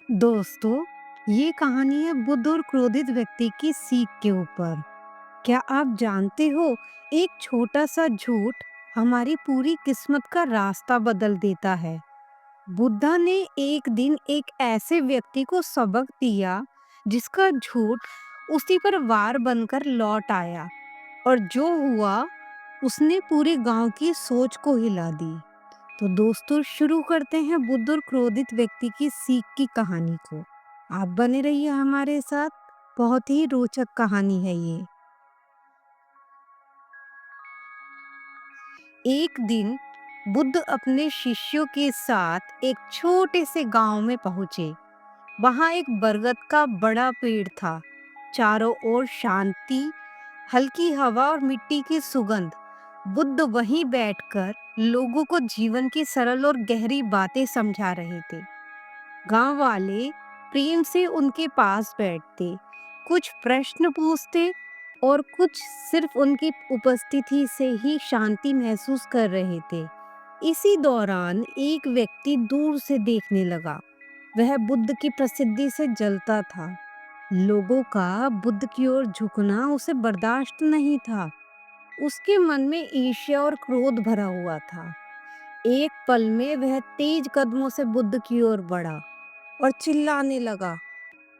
दोस्तों, ये कहानी है बुद्ध और क्रोधित व्यक्ति की सीख के ऊपर। क्या आप जानते हो, एक छोटा सा झूठ हमारी पूरी किस्मत का रास्ता बदल देता है। बुद्धा ने एक दिन एक ऐसे व्यक्ति को सबक दिया जिसका झूठ उसी पर वार बनकर लौट आया, और जो हुआ उसने पूरे गांव की सोच को हिला दी। तो दोस्तों, शुरू करते हैं बुद्ध और क्रोधित व्यक्ति की सीख की कहानी को। आप बने रहिए हमारे साथ। बहुत ही रोचक कहानी है ये। एक दिन बुद्ध अपने शिष्यों के साथ एक छोटे से गांव में पहुंचे। वहां एक बरगद का बड़ा पेड़ था। चारों ओर शांति, हल्की हवा और मिट्टी की सुगंध। बुद्ध वहीं बैठकर लोगों को जीवन की सरल और गहरी बातें समझा रहे थे। गांव वाले प्रेम से उनके पास बैठते, कुछ प्रश्न पूछते और कुछ सिर्फ उनकी उपस्थिति से ही शांति महसूस कर रहे थे। इसी दौरान एक व्यक्ति दूर से देखने लगा। वह बुद्ध की प्रसिद्धि से जलता था। लोगों का बुद्ध की ओर झुकना उसे बर्दाश्त नहीं था। उसके मन में ईर्ष्या और क्रोध भरा हुआ था। एक पल में वह तेज कदमों से बुद्ध की ओर बढ़ा और चिल्लाने लगा,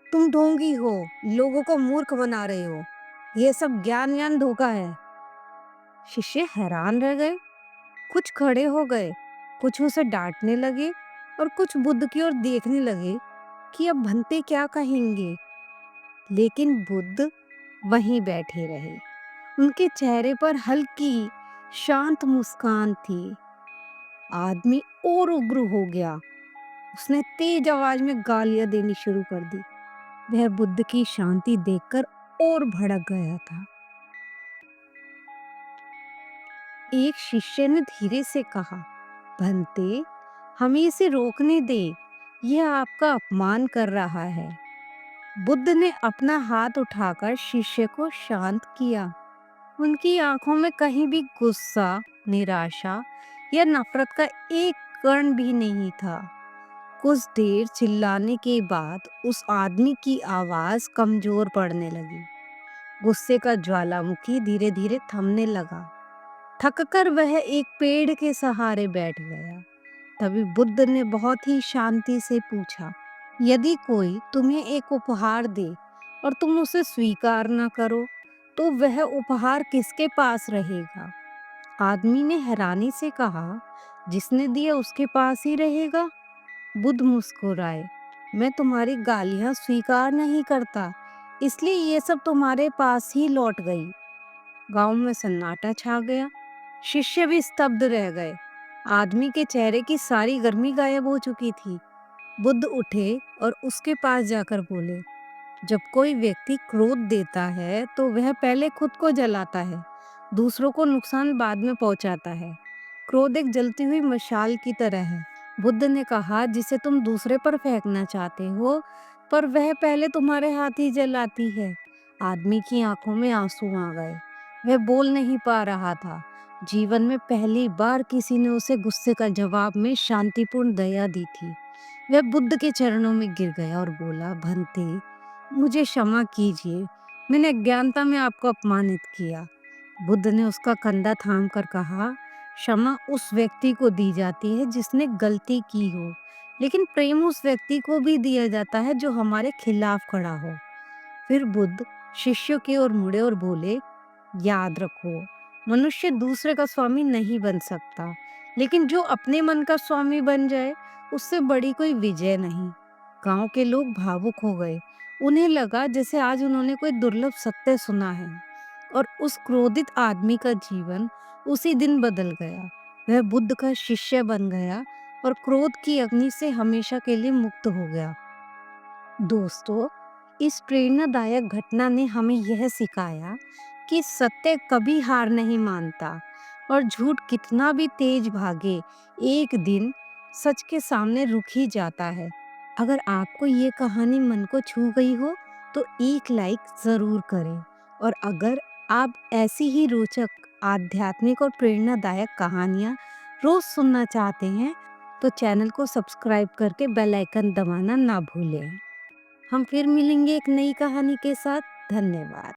तुम ढोंगी हो, लोगों को मूर्ख बना रहे हो, ये सब ज्ञान ज्ञान धोखा है। शिष्य हैरान रह गए। कुछ खड़े हो गए, कुछ उसे डांटने लगे और कुछ बुद्ध की ओर देखने लगे कि अब भंते क्या कहेंगे। लेकिन बुद्ध वहीं बैठे रहे। उनके चेहरे पर हल्की शांत मुस्कान थी। आदमी और उग्र हो गया। उसने तेज आवाज में गालियां देनी शुरू कर दी। वह बुद्ध की शांति देखकर और भड़क गया था। एक शिष्य ने धीरे से कहा, भंते, हमें इसे रोकने दे, यह आपका अपमान कर रहा है। बुद्ध ने अपना हाथ उठाकर शिष्य को शांत किया। उनकी आंखों में कहीं भी गुस्सा, निराशा या नफरत का एक कण भी नहीं था। कुछ देर चिल्लाने के बाद उस आदमी की आवाज कमजोर पड़ने लगी। गुस्से का ज्वालामुखी धीरे धीरे थमने लगा। थककर वह एक पेड़ के सहारे बैठ गया। तभी बुद्ध ने बहुत ही शांति से पूछा, यदि कोई तुम्हें एक उपहार दे और तुम उसे स्वीकार न करो, तो वह उपहार किसके पास रहेगा? आदमी ने हैरानी से कहा, जिसने दिया उसके पास ही रहेगा। बुद्ध मुस्कुराए, मैं तुम्हारी गालियां स्वीकार नहीं करता, इसलिए ये सब तुम्हारे पास ही लौट गई। गांव में सन्नाटा छा गया। शिष्य भी स्तब्ध रह गए। आदमी के चेहरे की सारी गर्मी गायब हो चुकी थी। बुद्ध उठे और उसके पास जाकर बोले, जब कोई व्यक्ति क्रोध देता है तो वह पहले खुद को जलाता है, दूसरों को नुकसान बाद में पहुंचाता है। क्रोध एक जलती हुई मशाल की तरह है। बुद्ध ने कहा, जिसे तुम दूसरे पर फेंकना चाहते हो, पर वह पहले तुम्हारे हाथ ही जलाती है। आदमी की आंखों में आंसू आ गए। वह बोल नहीं पा रहा था। जीवन में पहली बार किसी ने उसे गुस्से का जवाब में शांतिपूर्ण दया दी थी। वह बुद्ध के चरणों में गिर गया और बोला, भंते, मुझे क्षमा कीजिए, मैंने अज्ञानता में आपको अपमानित किया। बुद्ध ने उसका कंधा थाम कर कहा, क्षमा उस व्यक्ति को दी जाती है जिसने गलती की हो, लेकिन प्रेम उस व्यक्ति को भी दिया जाता है जो हमारे खिलाफ खड़ा हो। फिर बुद्ध शिष्यों की ओर मुड़े और बोले, याद रखो, मनुष्य दूसरे का स्वामी नहीं बन सकता, लेकिन जो अपने मन का स्वामी बन जाए, उससे बड़ी कोई विजय नहीं। गांव के लोग भावुक हो गए। उन्हें लगा जैसे आज उन्होंने कोई दुर्लभ सत्य सुना है, और उस क्रोधित आदमी का जीवन उसी दिन बदल गया। वह बुद्ध का शिष्य बन गया और क्रोध की अग्नि से हमेशा के लिए मुक्त हो गया। दोस्तों, इस प्रेरणादायक घटना ने हमें यह सिखाया कि सत्य कभी हार नहीं मानता, और झूठ कितना भी तेज भागे, एक दिन सच के सामने रुक ही जाता है। अगर आपको ये कहानी मन को छू गई हो तो एक लाइक जरूर करें, और अगर आप ऐसी ही रोचक, आध्यात्मिक और प्रेरणादायक कहानियाँ रोज सुनना चाहते हैं तो चैनल को सब्सक्राइब करके बेल आइकन दबाना ना भूलें। हम फिर मिलेंगे एक नई कहानी के साथ। धन्यवाद।